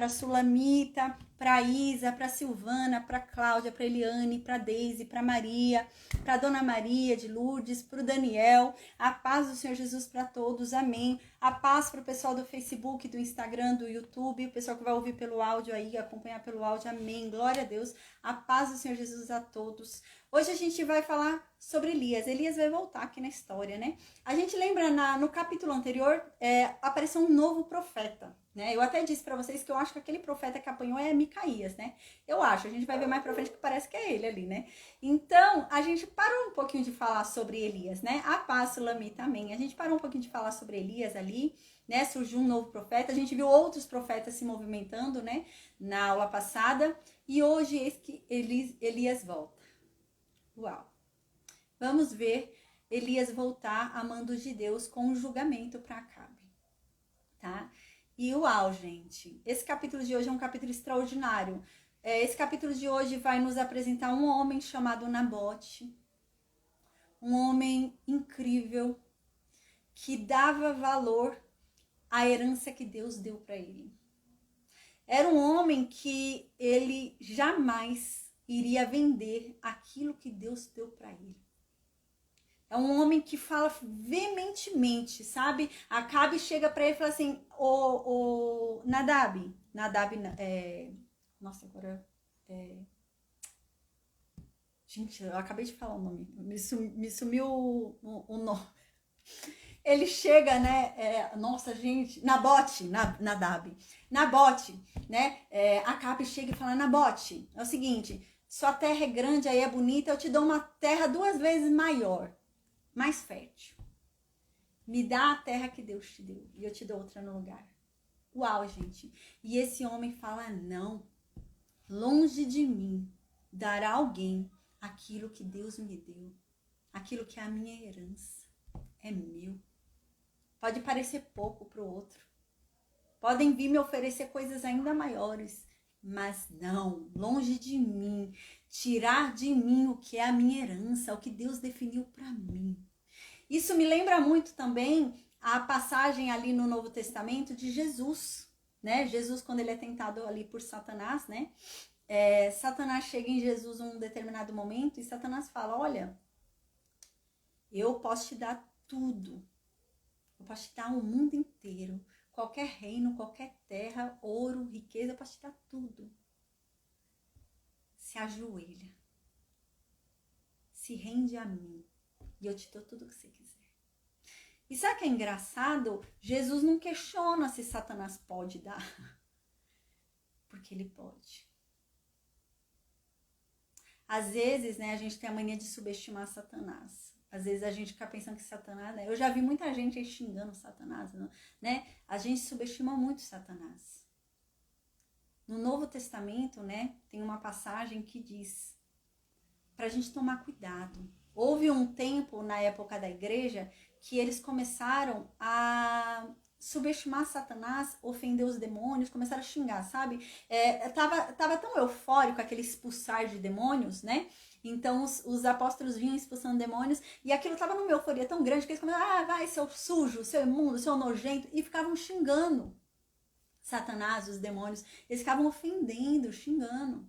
para Sulamita, para Isa, para Silvana, para Cláudia, para Eliane, para Deise, para Maria, para Dona Maria de Lourdes, para o Daniel. A paz do Senhor Jesus para todos, amém. A paz para o pessoal do Facebook, do Instagram, do YouTube, o pessoal que vai ouvir pelo áudio aí, acompanhar pelo áudio, amém. Glória a Deus. A paz do Senhor Jesus a todos. Hoje a gente vai falar sobre Elias. Elias vai voltar aqui na história, né? A gente lembra no capítulo anterior, apareceu um novo profeta, né? Eu até disse para vocês que eu acho que aquele profeta que apanhou é Micaías, né? Eu acho, a gente vai ver mais pra frente que parece que é ele ali, né? Então, a gente parou um pouquinho de falar sobre Elias, né? A paz, Sulamita, amém. A gente parou um pouquinho de falar sobre Elias ali, né? Surgiu um novo profeta, a gente viu outros profetas se movimentando, né? Na aula passada, e hoje eis que Elias volta. Uau! Vamos ver Elias voltar a mandos de Deus com um julgamento para Acabe, tá? E uau, gente, esse capítulo de hoje é um capítulo extraordinário. Esse capítulo de hoje vai nos apresentar um homem chamado Nabote, um homem incrível que dava valor à herança que Deus deu para ele. Era um homem que ele jamais iria vender aquilo que Deus deu para ele. É um homem que fala veementemente, sabe? Acabe chega para ele e fala assim, o Nadab, nossa, agora gente, eu acabei de falar o nome, me sumiu o nome. Ele chega, né? Nossa, gente, Nabote, Nabote, né? Acabe chega e fala, Nabote, é o seguinte, sua terra é grande, aí é bonita, eu te dou uma terra 2 vezes maior, mais fértil. Me dá a terra que Deus te deu e eu te dou outra no lugar. Uau, gente. E esse homem fala, não, longe de mim dará alguém aquilo que Deus me deu, aquilo que é a minha herança, é meu. Pode parecer pouco para o outro. Podem vir me oferecer coisas ainda maiores, mas não, longe de mim, tirar de mim o que é a minha herança, o que Deus definiu para mim. Isso me lembra muito também a passagem ali no Novo Testamento de Jesus, né? Jesus, quando ele é tentado ali por Satanás, né? Satanás chega em Jesus em um determinado momento e Satanás fala, olha, eu posso te dar tudo. Eu posso te dar o mundo inteiro, qualquer reino, qualquer terra, ouro, riqueza, eu posso te dar tudo. Se ajoelha, se rende a mim e eu te dou tudo o que você quiser. E sabe o que é engraçado? Jesus não questiona se Satanás pode dar, porque ele pode. Às vezes, né, a gente tem a mania de subestimar Satanás. Às vezes a gente fica pensando que Satanás, né? Eu já vi muita gente aí xingando Satanás, né? A gente subestima muito Satanás. No Novo Testamento, né, tem uma passagem que diz pra gente tomar cuidado. Houve um tempo na época da igreja que eles começaram a subestimar Satanás, ofender os demônios, começaram a xingar, sabe? Tava tão eufórico aquele expulsar de demônios, né? Então os apóstolos vinham expulsando demônios e aquilo tava numa euforia tão grande que eles começaram, vai, seu sujo, seu imundo, seu nojento, e ficavam xingando Satanás, os demônios. Eles ficavam ofendendo, xingando,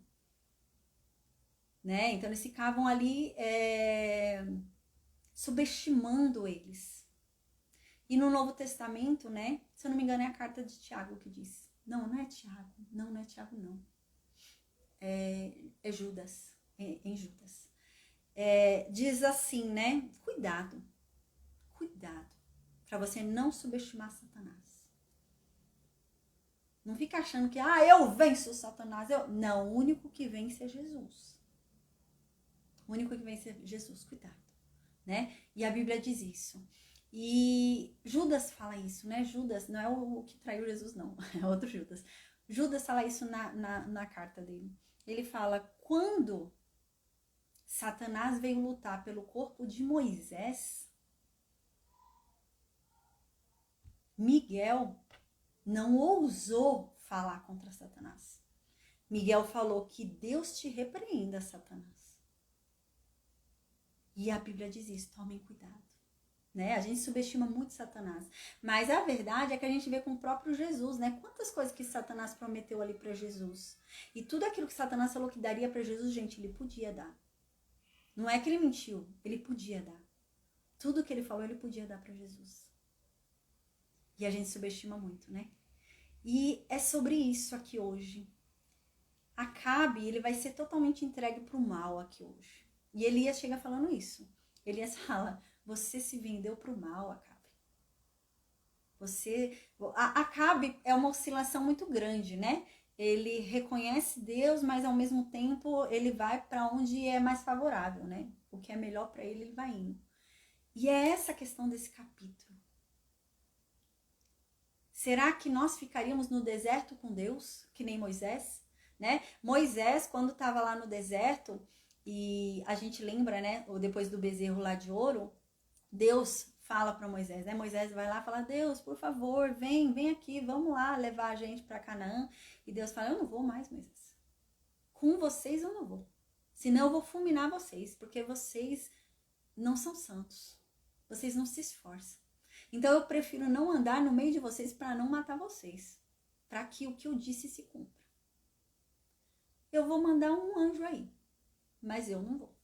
né? Então eles ficavam ali subestimando eles. E no Novo Testamento, né? Se eu não me engano, é a carta de Tiago que diz. Não é Tiago. Não é Tiago, não. É Judas. Em Judas. Diz assim, né? Cuidado. Para você não subestimar Satanás. Não fica achando que, eu venço Satanás. Não, o único que vence é Jesus. O único que vence é Jesus. Cuidado, né? E a Bíblia diz isso. E Judas fala isso, né? Judas não é o que traiu Jesus, não. É outro Judas. Judas fala isso na carta dele. Ele fala, quando Satanás veio lutar pelo corpo de Moisés, Miguel não ousou falar contra Satanás. Miguel falou que Deus te repreenda, Satanás. E a Bíblia diz isso, tomem cuidado. né? A gente subestima muito Satanás. Mas a verdade é que a gente vê com o próprio Jesus, né? Quantas coisas que Satanás prometeu ali para Jesus. E tudo aquilo que Satanás falou que daria para Jesus, gente, ele podia dar. Não é que ele mentiu, ele podia dar. Tudo que ele falou, ele podia dar para Jesus. E a gente subestima muito, né? E é sobre isso aqui hoje. Acabe, ele vai ser totalmente entregue para o mal aqui hoje. E Elias chega falando isso. Elias fala, você se vendeu para o mal, Acabe. Acabe é uma oscilação muito grande, né? Ele reconhece Deus, mas ao mesmo tempo ele vai para onde é mais favorável, né? O que é melhor para ele, ele vai indo. E é essa a questão desse capítulo. Será que nós ficaríamos no deserto com Deus, que nem Moisés? Né? Moisés, quando estava lá no deserto, e a gente lembra, né, depois do bezerro lá de ouro, Deus fala para Moisés, né? Moisés vai lá e fala, Deus, por favor, vem aqui, vamos lá levar a gente para Canaã. E Deus fala, eu não vou mais, Moisés. Com vocês eu não vou. Senão eu vou fulminar vocês, porque vocês não são santos. Vocês não se esforçam. Então eu prefiro não andar no meio de vocês para não matar vocês. Para que o que eu disse se cumpra. Eu vou mandar um anjo aí, mas eu não vou.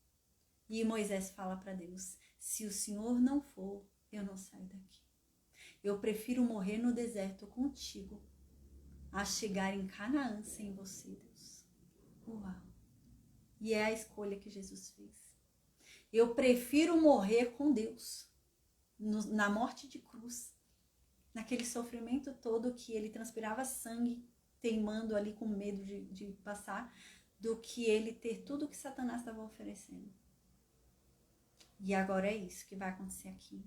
E Moisés fala para Deus, se o Senhor não for, eu não saio daqui. Eu prefiro morrer no deserto contigo, a chegar em Canaã sem você, Deus. Uau! E é a escolha que Jesus fez. Eu prefiro morrer com Deus, na morte de cruz, naquele sofrimento todo que ele transpirava sangue, teimando ali com medo de passar, do que ele ter tudo que Satanás estava oferecendo. E agora é isso que vai acontecer aqui.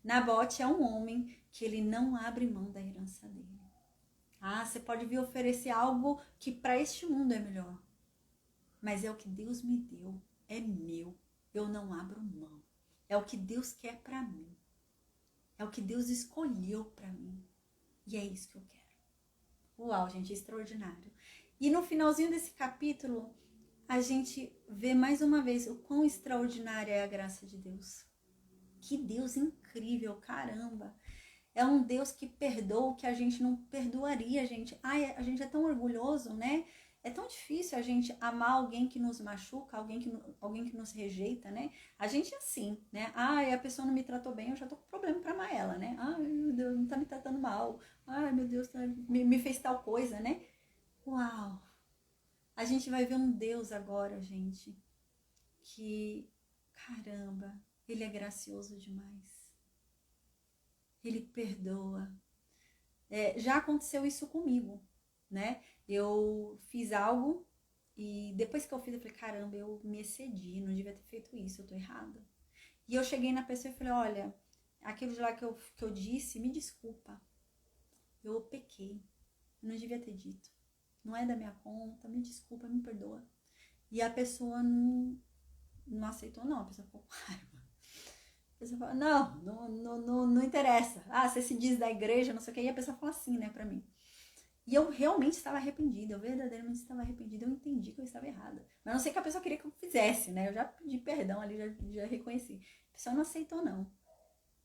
Nabote é um homem que ele não abre mão da herança dele. Ah, você pode vir oferecer algo que para este mundo é melhor. Mas é o que Deus me deu, é meu. Eu não abro mão. É o que Deus quer para mim. É o que Deus escolheu para mim. E é isso que eu quero. Uau, gente, extraordinário. E no finalzinho desse capítulo, a gente vê mais uma vez o quão extraordinária é a graça de Deus. Que Deus incrível, caramba. É um Deus que perdoa o que a gente não perdoaria, gente. Ai, a gente é tão orgulhoso, né? É tão difícil a gente amar alguém que nos machuca, alguém que nos rejeita, né? A gente é assim, né? Ai, a pessoa não me tratou bem, eu já tô com problema pra amar ela, né? Ai, meu Deus, não tá me tratando mal. Ai, meu Deus, me fez tal coisa, né? Uau! A gente vai ver um Deus agora, gente, que, caramba, ele é gracioso demais. Ele perdoa. Já aconteceu isso comigo, né? Eu fiz algo e depois que eu fiz, eu falei, caramba, eu me excedi, não devia ter feito isso, eu tô errada. E eu cheguei na pessoa e falei, olha, aquilo de lá que eu disse, me desculpa. Eu pequei, eu não devia ter dito. Não é da minha conta, me desculpa, me perdoa. E a pessoa não aceitou, não, a pessoa ficou com raiva. A pessoa fala, não interessa. Ah, você se diz da igreja, não sei o que. E a pessoa fala assim, né, pra mim. E eu realmente estava arrependida, eu verdadeiramente estava arrependida, eu entendi que eu estava errada. Mas não sei o que a pessoa queria que eu fizesse, né? Eu já pedi perdão ali, já reconheci. A pessoa não aceitou, não.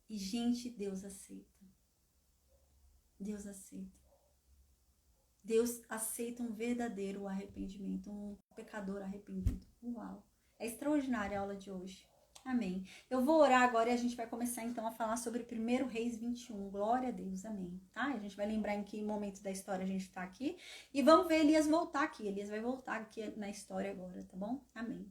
E, gente, Deus aceita. Deus aceita. Deus aceita um verdadeiro arrependimento, um pecador arrependido. Uau! É extraordinária a aula de hoje. Amém. Eu vou orar agora e a gente vai começar então a falar sobre 1 Reis 21. Glória a Deus, amém. Tá? A gente vai lembrar em que momento da história a gente tá aqui. E vamos ver Elias voltar aqui. Elias vai voltar aqui na história agora, tá bom? Amém.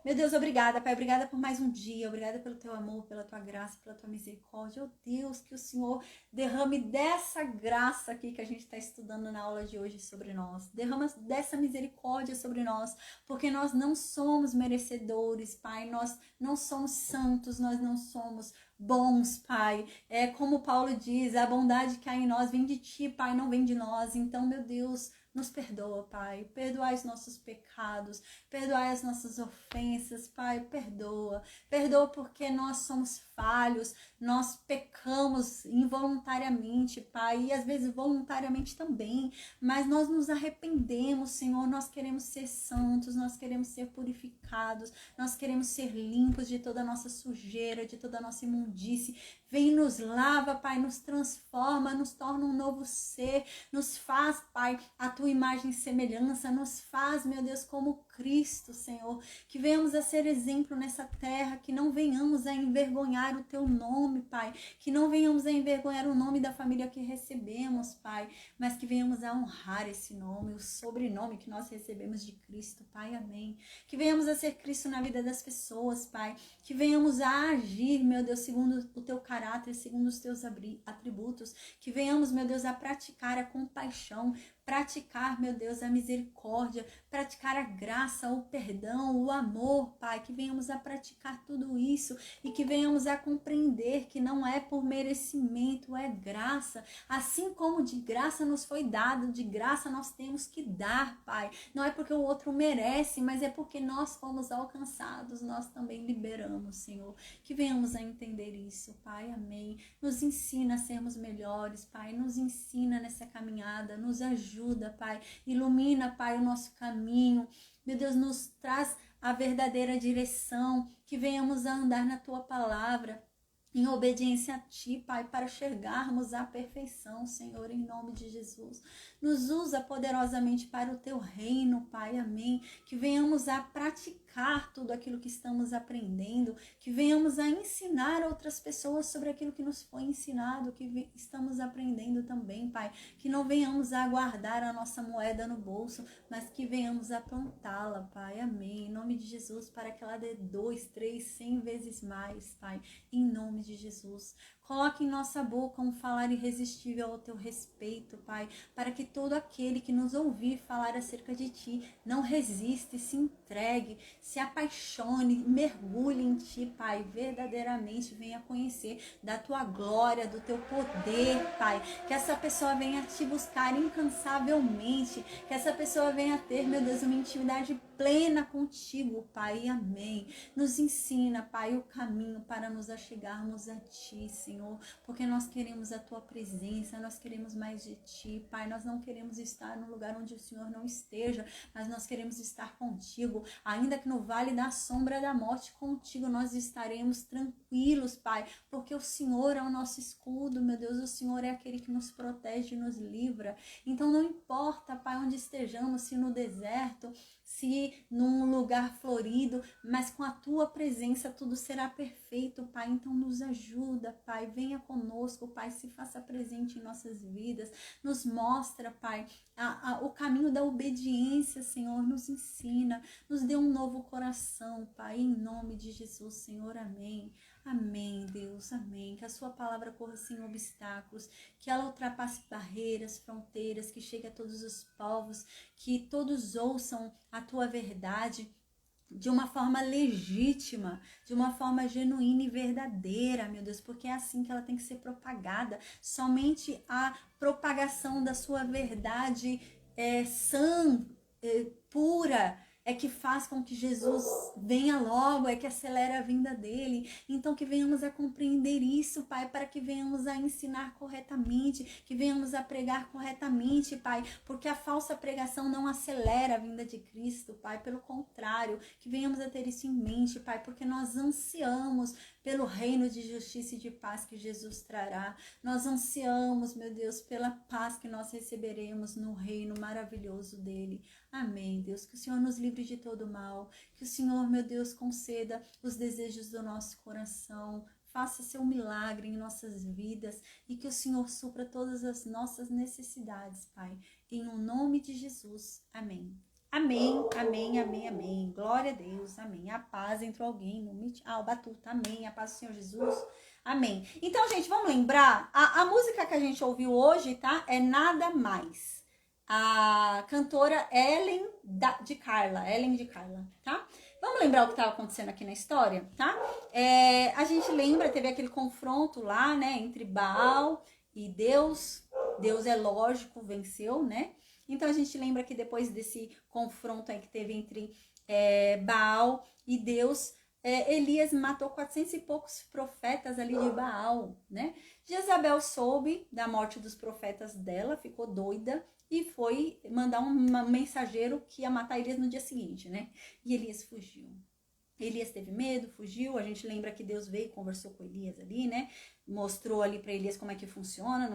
Meu Deus, obrigada, Pai. Obrigada por mais um dia. Obrigada pelo teu amor, pela tua graça, pela tua misericórdia. Oh Deus, que o Senhor derrame dessa graça aqui que a gente está estudando na aula de hoje sobre nós. Derrama dessa misericórdia sobre nós, porque nós não somos merecedores, Pai. Nós não somos santos, nós não somos bons, Pai. É como Paulo diz, a bondade que há em nós vem de Ti, Pai, não vem de nós. Então, meu Deus, Nos perdoa, Pai. Perdoai os nossos pecados, perdoai as nossas ofensas, Pai. Perdoa. Perdoa porque nós somos falhos, nós pecamos involuntariamente, Pai, e às vezes voluntariamente também, mas nós nos arrependemos, Senhor. Nós queremos ser santos, nós queremos ser purificados, nós queremos ser limpos de toda a nossa sujeira, de toda a nossa imundície. Vem, nos lava, Pai, nos transforma, nos torna um novo ser, nos faz, Pai, a tua imagem e semelhança, nos faz, meu Deus, como Cristo, Senhor, que venhamos a ser exemplo nessa terra, que não venhamos a envergonhar o teu nome, Pai, que não venhamos a envergonhar o nome da família que recebemos, Pai, mas que venhamos a honrar esse nome, o sobrenome que nós recebemos de Cristo, Pai, amém. Que venhamos a ser Cristo na vida das pessoas, Pai, que venhamos a agir, meu Deus, segundo o teu caráter, segundo os teus atributos, que venhamos, meu Deus, a praticar a compaixão, praticar, meu Deus, a misericórdia, praticar a graça, o perdão, o amor, Pai, que venhamos a praticar tudo isso e que venhamos a compreender que não é por merecimento, é graça, assim como de graça nos foi dado, de graça nós temos que dar, Pai, não é porque o outro merece, mas é porque nós fomos alcançados, nós também liberamos, Senhor, que venhamos a entender isso, Pai, amém, nos ensina a sermos melhores, Pai, nos ensina nessa caminhada, nos ajuda, Pai, ilumina, Pai, o nosso caminho, meu Deus, nos traz a verdadeira direção, que venhamos a andar na tua palavra, em obediência a ti, Pai, para chegarmos à perfeição, Senhor, em nome de Jesus. Nos usa poderosamente para o teu reino, Pai, amém. Que venhamos a praticar tudo aquilo que estamos aprendendo, que venhamos a ensinar outras pessoas sobre aquilo que nos foi ensinado, que estamos aprendendo também, Pai. Que não venhamos a guardar a nossa moeda no bolso, mas que venhamos a plantá-la, Pai, amém. Em nome de Jesus, para que ela dê 2, 3, 100 vezes mais, Pai, em nome de Jesus. Coloque em nossa boca um falar irresistível ao teu respeito, Pai, para que todo aquele que nos ouvir falar acerca de ti não resiste, se entregue, se apaixone, mergulhe em ti, Pai, verdadeiramente venha conhecer da tua glória, do teu poder, Pai, que essa pessoa venha te buscar incansavelmente, que essa pessoa venha ter, meu Deus, uma intimidade plena contigo, Pai, amém. Nos ensina, Pai, o caminho para nos achegarmos a ti, Senhor, porque nós queremos a tua presença, nós queremos mais de ti, Pai, nós não queremos estar no lugar onde o Senhor não esteja, mas nós queremos estar contigo, ainda que no vale da sombra da morte, contigo nós estaremos tranquilos, Pai, porque o Senhor é o nosso escudo, meu Deus, o Senhor é aquele que nos protege e nos livra, então não importa, Pai, onde estejamos, se no deserto, se num lugar florido, mas com a tua presença tudo será perfeito, Pai, então nos ajuda, Pai, venha conosco, Pai, se faça presente em nossas vidas, nos mostra, Pai, o caminho da obediência, Senhor, nos ensina, nos dê um novo coração, Pai, em nome de Jesus, Senhor, amém. Amém, Deus, amém. Que a sua palavra corra sem obstáculos, que ela ultrapasse barreiras, fronteiras, que chegue a todos os povos, que todos ouçam a tua verdade de uma forma legítima, de uma forma genuína e verdadeira, meu Deus, porque é assim que ela tem que ser propagada. Somente a propagação da sua verdade sã, pura, é que faz com que Jesus venha logo, é que acelera a vinda dele. Então que venhamos a compreender isso, Pai, para que venhamos a ensinar corretamente, que venhamos a pregar corretamente, Pai, porque a falsa pregação não acelera a vinda de Cristo, Pai, pelo contrário, que venhamos a ter isso em mente, Pai, porque nós ansiamos pelo reino de justiça e de paz que Jesus trará. Nós ansiamos, meu Deus, pela paz que nós receberemos no reino maravilhoso dele. Amém, Deus, que o Senhor nos livre de todo mal, que o Senhor, meu Deus, conceda os desejos do nosso coração, faça seu milagre em nossas vidas e que o Senhor supra todas as nossas necessidades, Pai, em o nome de Jesus. Amém. Amém, amém, amém, amém. Glória a Deus, amém. A paz, entrou alguém no meet. O Batuta, amém. A paz do Senhor Jesus, amém. Então, gente, vamos lembrar, a música que a gente ouviu hoje, tá? É Nada Mais. A cantora Ellen de Carla, tá? Vamos lembrar o que estava acontecendo aqui na história, tá? A gente lembra, teve aquele confronto lá, né, entre Baal e Deus. Deus, é lógico, venceu, né? Então a gente lembra que depois desse confronto aí que teve entre Baal e Deus, Elias matou 400 e poucos profetas ali de Baal, né? Jezabel soube da morte dos profetas dela, ficou doida e foi mandar um mensageiro que ia matar Elias no dia seguinte, né? E Elias fugiu. Elias teve medo, fugiu. A gente lembra que Deus veio e conversou com Elias ali, né? Mostrou ali para Elias como é que funciona.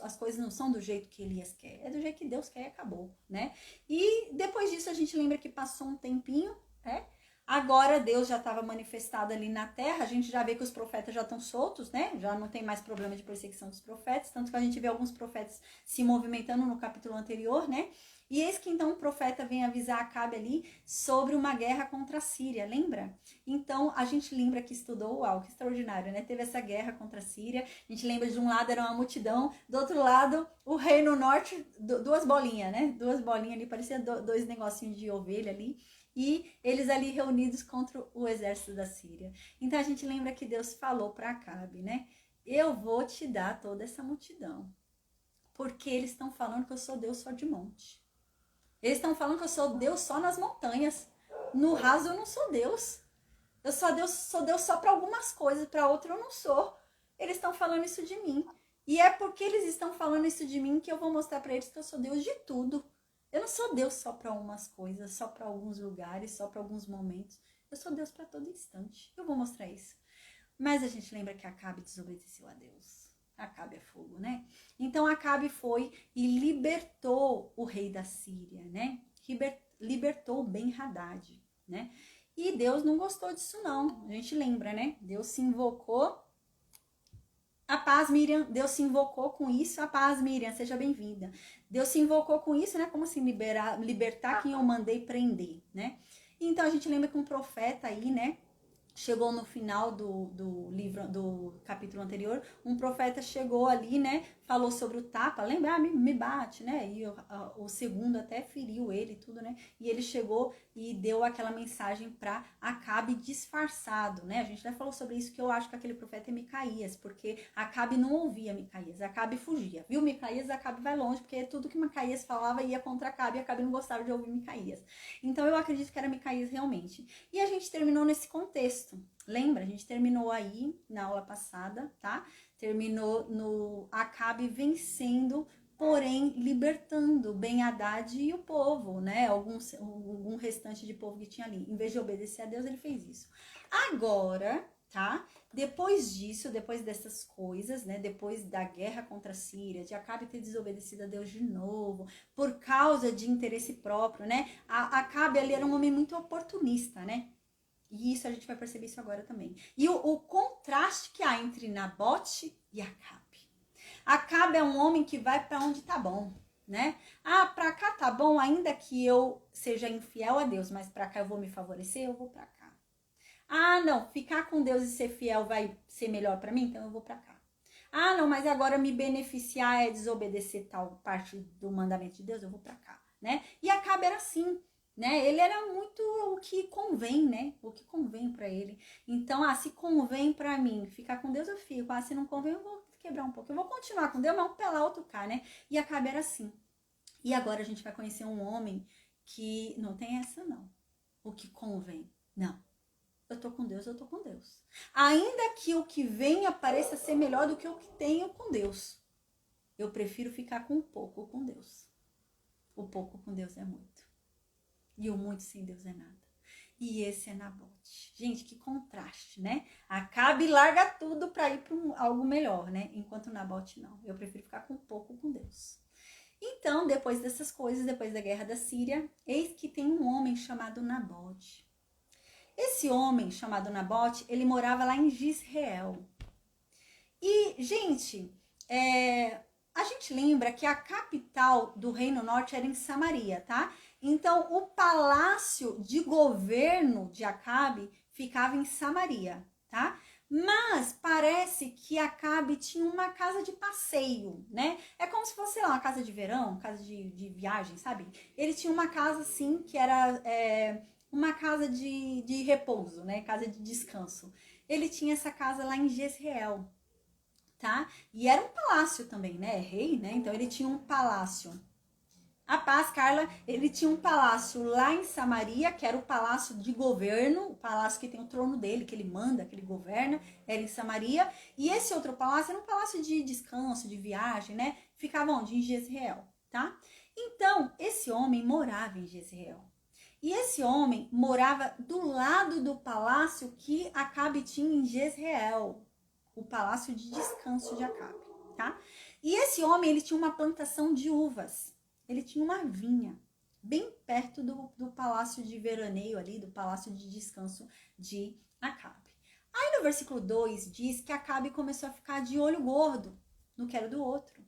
As coisas não são do jeito que Elias quer, é do jeito que Deus quer e acabou, né? E depois disso a gente lembra que passou um tempinho, né? Agora Deus já estava manifestado ali na terra, a gente já vê que os profetas já estão soltos, né? Já não tem mais problema de perseguição dos profetas, tanto que a gente vê alguns profetas se movimentando no capítulo anterior, né? E eis que então o profeta vem avisar Acabe ali sobre uma guerra contra a Síria, lembra? Então a gente lembra que estudou, uau, que extraordinário, né? Teve essa guerra contra a Síria, a gente lembra de um lado era uma multidão, do outro lado o reino norte, duas bolinhas, né? Duas bolinhas ali, parecia dois negocinhos de ovelha ali. E eles ali reunidos contra o exército da Síria. Então a gente lembra que Deus falou para Acabe, né? Eu vou te dar toda essa multidão. Porque eles estão falando que eu sou Deus só de monte. Eles estão falando que eu sou Deus só nas montanhas. No raso eu não sou Deus. Eu sou Deus só para algumas coisas, para outras eu não sou. Eles estão falando isso de mim. E é porque eles estão falando isso de mim que eu vou mostrar para eles que eu sou Deus de tudo. Eu não sou Deus só para algumas coisas, só para alguns lugares, só para alguns momentos. Eu sou Deus para todo instante. Eu vou mostrar isso. Mas a gente lembra que Acabe desobedeceu a Deus. Acabe é fogo, né? Então Acabe foi e libertou o rei da Síria, né? Libertou Ben-Hadad, né? E Deus não gostou disso não. A gente lembra, né? Deus se invocou. A paz, Miriam, Deus se invocou com isso. A paz, Miriam, seja bem-vinda. Deus se invocou com isso, né? Como assim libertar quem eu mandei prender, né? Então a gente lembra que um profeta aí, né? Chegou no final do livro, do capítulo anterior, um profeta chegou ali, né, falou sobre o tapa, lembra, me bate, né, e o segundo até feriu ele e tudo, né, e ele chegou e deu aquela mensagem para Acabe disfarçado, né, a gente já falou sobre isso, que eu acho que aquele profeta é Micaías, porque Acabe não ouvia Micaías, Acabe fugia, viu Micaías, Acabe vai longe, porque tudo que Micaías falava ia contra Acabe, e Acabe não gostava de ouvir Micaías. Então eu acredito que era Micaías realmente. E a gente terminou nesse contexto. Lembra? A gente terminou aí na aula passada, tá? Terminou no Acabe vencendo, porém libertando Ben-Hadad e o povo, né? Algum restante de povo que tinha ali. Em vez de obedecer a Deus, ele fez isso. Agora, tá? Depois disso, depois dessas coisas, né? Depois da guerra contra a Síria, de Acabe ter desobedecido a Deus de novo, por causa de interesse próprio, né? Acabe ali era um homem muito oportunista, né? E isso a gente vai perceber isso agora também. E o contraste que há entre Nabote e Acabe. Acabe é um homem que vai para onde tá bom, né? Ah, para cá tá bom, ainda que eu seja infiel a Deus, mas para cá eu vou me favorecer, eu vou para cá. Ah, não, ficar com Deus e ser fiel vai ser melhor para mim, então eu vou para cá. Ah, não, mas agora me beneficiar é desobedecer tal parte do mandamento de Deus, eu vou para cá, né? E Acabe era assim. Né? Ele era muito o que convém, né? O que convém para ele. Então, se convém para mim ficar com Deus, eu fico. Se não convém, eu vou quebrar um pouco. Eu vou continuar com Deus, mas um pelar outro cá, né? E Acabe era assim. E agora a gente vai conhecer um homem que não tem essa, não. O que convém. Não. Eu tô com Deus, eu tô com Deus. Ainda que o que venha pareça ser melhor do que o que tenho com Deus. Eu prefiro ficar com o pouco com Deus. O pouco com Deus é muito. E o muito sem Deus é nada. E esse é Nabote. Gente, que contraste, né? Acabe e larga tudo para ir para algo melhor, né? Enquanto Nabote não. Eu prefiro ficar com pouco com Deus. Então, depois dessas coisas, depois da guerra da Síria, eis que tem um homem chamado Nabote. Esse homem chamado Nabote, ele morava lá em Jizreel. E, gente, a gente lembra que a capital do Reino Norte era em Samaria, tá? Então, o palácio de governo de Acabe ficava em Samaria, tá? Mas parece que Acabe tinha uma casa de passeio, né? É como se fosse, sei lá, uma casa de verão, casa de viagem, sabe? Ele tinha uma casa, assim, que era uma casa de repouso, né? Casa de descanso. Ele tinha essa casa lá em Jezreel, tá? E era um palácio também, né? Rei, né? Então, ele tinha um palácio. A paz, Carla, ele tinha um palácio lá em Samaria, que era o palácio de governo, o palácio que tem o trono dele, que ele manda, que ele governa, era em Samaria. E esse outro palácio era um palácio de descanso, de viagem, né? Ficava onde? Em Jezreel, tá? Então, esse homem morava em Jezreel. E esse homem morava do lado do palácio que Acabe tinha em Jezreel, o palácio de descanso de Acabe, tá? E esse homem, ele tinha uma plantação de uvas. Ele tinha uma vinha bem perto do palácio de veraneio ali, do palácio de descanso de Acabe. Aí no versículo 2 diz que Acabe começou a ficar de olho gordo no que era do outro.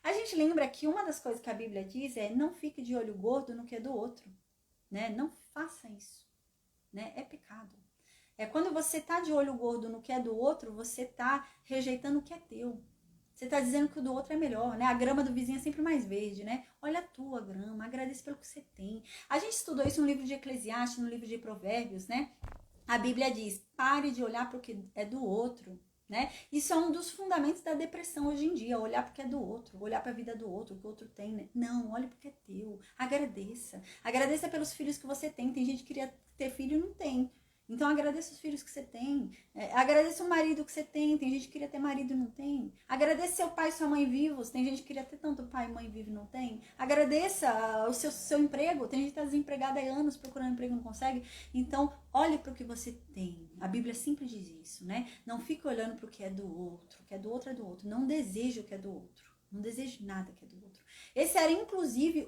A gente lembra que uma das coisas que a Bíblia diz é: não fique de olho gordo no que é do outro, né? Não faça isso, né? É pecado. É quando você tá de olho gordo no que é do outro, você tá rejeitando o que é teu. Você tá dizendo que o do outro é melhor, né? A grama do vizinho é sempre mais verde, né? Olha a tua grama, agradeça pelo que você tem. A gente estudou isso no livro de Eclesiastes, no livro de Provérbios, né? A Bíblia diz: pare de olhar para o que é do outro, né? Isso é um dos fundamentos da depressão hoje em dia, olhar para o que é do outro, olhar para a vida do outro, o que o outro tem, né? Não, olhe para o que é teu. Agradeça. Agradeça pelos filhos que você tem. Tem gente que queria ter filho e não tem. Então agradeça os filhos que você tem, agradeça o marido que você tem gente que queria ter marido e não tem, agradeça seu pai e sua mãe vivos, tem gente que queria ter tanto pai e mãe vivo e não tem, agradeça o seu emprego, tem gente que está desempregada há anos procurando emprego e não consegue. Então olhe para o que você tem, a Bíblia sempre diz isso, né? Não fique olhando para o que é do outro, o que é do outro é do outro, não deseje o que é do outro, não deseje nada que é do outro. Esse era, inclusive,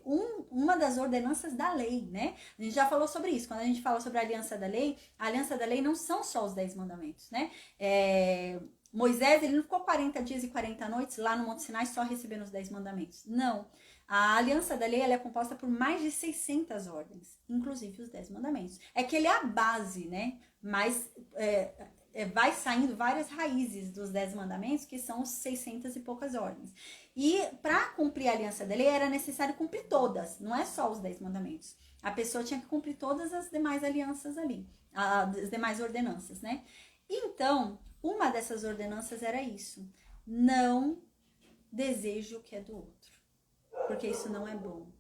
uma das ordenanças da lei, né? A gente já falou sobre isso. Quando a gente fala sobre a aliança da lei não são só os 10 mandamentos, né? Moisés, ele não ficou 40 dias e 40 noites lá no Monte Sinai só recebendo os 10 mandamentos. Não. A aliança da lei, ela é composta por mais de 600 ordens, inclusive os 10 mandamentos. É que ele é a base, né? Mas vai saindo várias raízes dos 10 mandamentos, que são os 600 e poucas ordens. E para cumprir a aliança da lei era necessário cumprir todas, não é só os 10 mandamentos. A pessoa tinha que cumprir todas as demais alianças ali, as demais ordenanças, né? Então, uma dessas ordenanças era isso: não deseje o que é do outro, porque isso não é bom.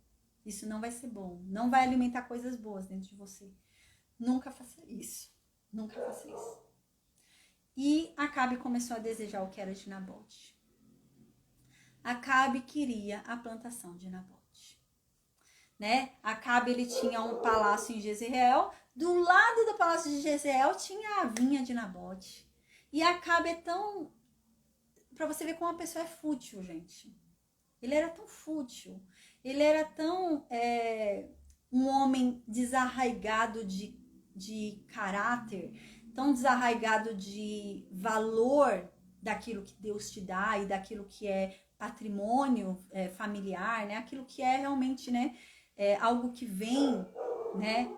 Isso não vai ser bom, não vai alimentar coisas boas dentro de você. Nunca faça isso, nunca faça isso. E Acabe começou a desejar o que era de Nabote. Acabe queria a plantação de Nabote, né? Acabe, ele tinha um palácio em Jezreel, do lado do palácio de Jezreel tinha a vinha de Nabote. E Acabe é tão... Pra você ver como a pessoa é fútil, gente. Ele era tão fútil, ele era tão um homem desarraigado de caráter, tão desarraigado de valor daquilo que Deus te dá e daquilo que é patrimônio familiar, né? Aquilo que é realmente, né, algo que vem, né,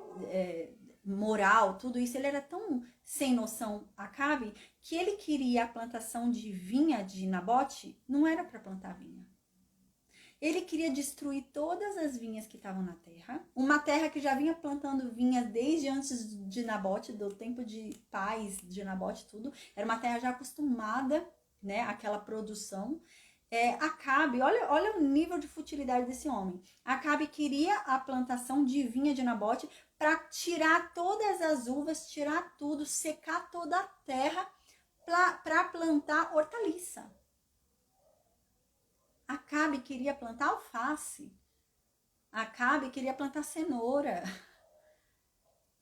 moral, tudo isso. Ele era tão sem noção, Acabe, que ele queria a plantação de vinha de Nabote, não era para plantar vinha. Ele queria destruir todas as vinhas que estavam na terra, uma terra que já vinha plantando vinhas desde antes de Nabote, do tempo de pais de Nabote, tudo. Era uma terra já acostumada, né, àquela produção. Acabe, olha o nível de futilidade desse homem. Acabe queria a plantação de vinha de Nabote para tirar todas as uvas, tirar tudo, secar toda a terra para plantar hortaliça. Acabe queria plantar alface. Acabe queria plantar cenoura.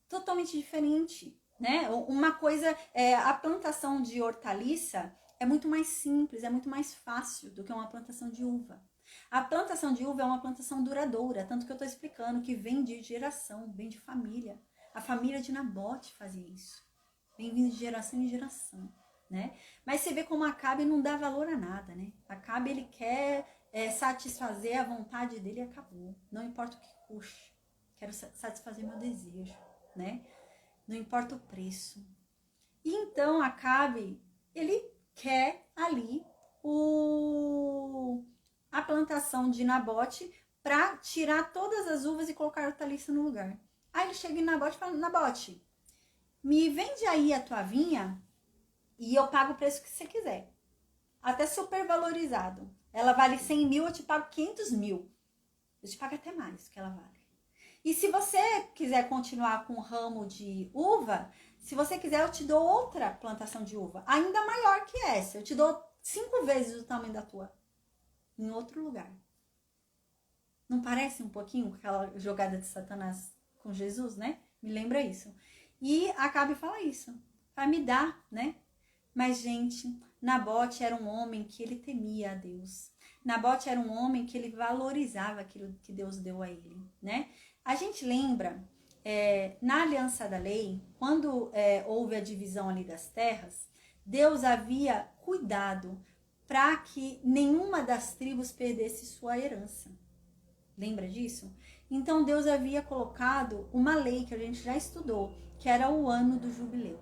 Totalmente diferente, né? Uma coisa, a plantação de hortaliça é muito mais simples, é muito mais fácil do que uma plantação de uva. A plantação de uva é uma plantação duradoura, tanto que eu estou explicando que vem de geração, vem de família. A família de Nabote fazia isso. Vem vindo de geração em geração, né? Mas você vê como Acabe não dá valor a nada, né? Acabe, ele quer satisfazer a vontade dele e acabou. Não importa o que custe. Quero satisfazer meu desejo, né? Não importa o preço. E então Acabe, ele quer ali a plantação de Nabote para tirar todas as uvas e colocar hortaliça no lugar. Aí ele chega em Nabote e fala: Nabote, me vende aí a tua vinha e eu pago o preço que você quiser. Até super valorizado. Ela vale 100 mil, eu te pago 500 mil. Eu te pago até mais do que ela vale. E se você quiser continuar com o ramo de uva, se você quiser, eu te dou outra plantação de uva, ainda maior que essa. Eu te dou 5 vezes o tamanho da tua, em outro lugar. Não parece um pouquinho aquela jogada de Satanás com Jesus, né? Me lembra isso. E Acabe fala isso. Vai me dar, né? Mas, gente, Nabote era um homem que ele temia a Deus. Nabote era um homem que ele valorizava aquilo que Deus deu a ele, né? A gente lembra, na aliança da lei, quando houve a divisão ali das terras, Deus havia cuidado para que nenhuma das tribos perdesse sua herança. Lembra disso? Então Deus havia colocado uma lei que a gente já estudou, que era o ano do jubileu.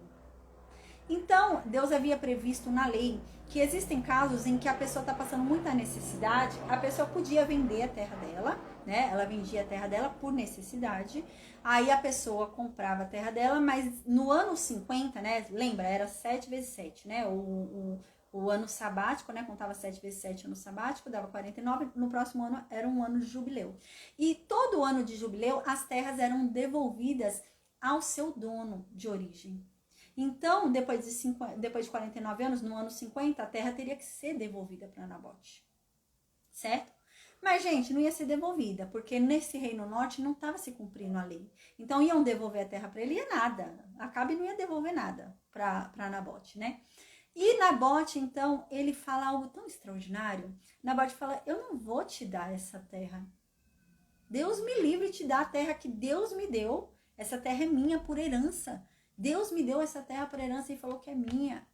Então Deus havia previsto na lei que existem casos em que a pessoa está passando muita necessidade, a pessoa podia vender a terra dela, né? Ela vendia a terra dela por necessidade, aí a pessoa comprava a terra dela, mas no ano 50, né? Lembra, era 7 vezes 7, né? O ano sabático, né? Contava 7 vezes 7 ano sabático, dava 49. No próximo ano era um ano de jubileu. E todo ano de jubileu, as terras eram devolvidas ao seu dono de origem. Então, depois de 49 anos, no ano 50, a terra teria que ser devolvida para Nabote. Certo? Mas, gente, não ia ser devolvida, porque nesse Reino Norte não estava se cumprindo a lei. Então, iam devolver a terra para ele e nada. Acabe não ia devolver nada para Nabote, né? E Nabote, então, ele fala algo tão extraordinário. Nabote fala, eu não vou te dar essa terra. Deus me livre de te dar a terra que Deus me deu. Essa terra é minha por herança. Deus me deu essa terra por herança e falou que é minha.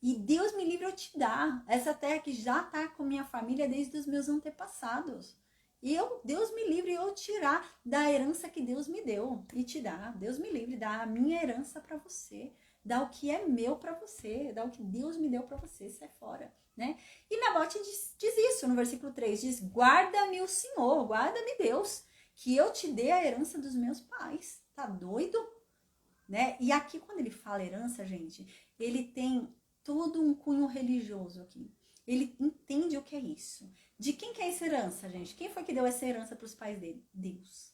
E Deus me livre eu te dar essa terra que já está com minha família desde os meus antepassados. E Deus me livre eu tirar da herança que Deus me deu e te dar. Deus me livre, dar a minha herança para você. Dar o que é meu para você. Dar o que Deus me deu para você. Sai fora, né? E Nabote diz isso no versículo 3. Diz, guarda-me o Senhor, guarda-me Deus, que eu te dê a herança dos meus pais. Tá doido? Né? E aqui, quando ele fala herança, gente, ele tem todo um cunho religioso aqui. Ele entende o que é isso. De quem que é essa herança, gente? Quem foi que deu essa herança para os pais dele? Deus.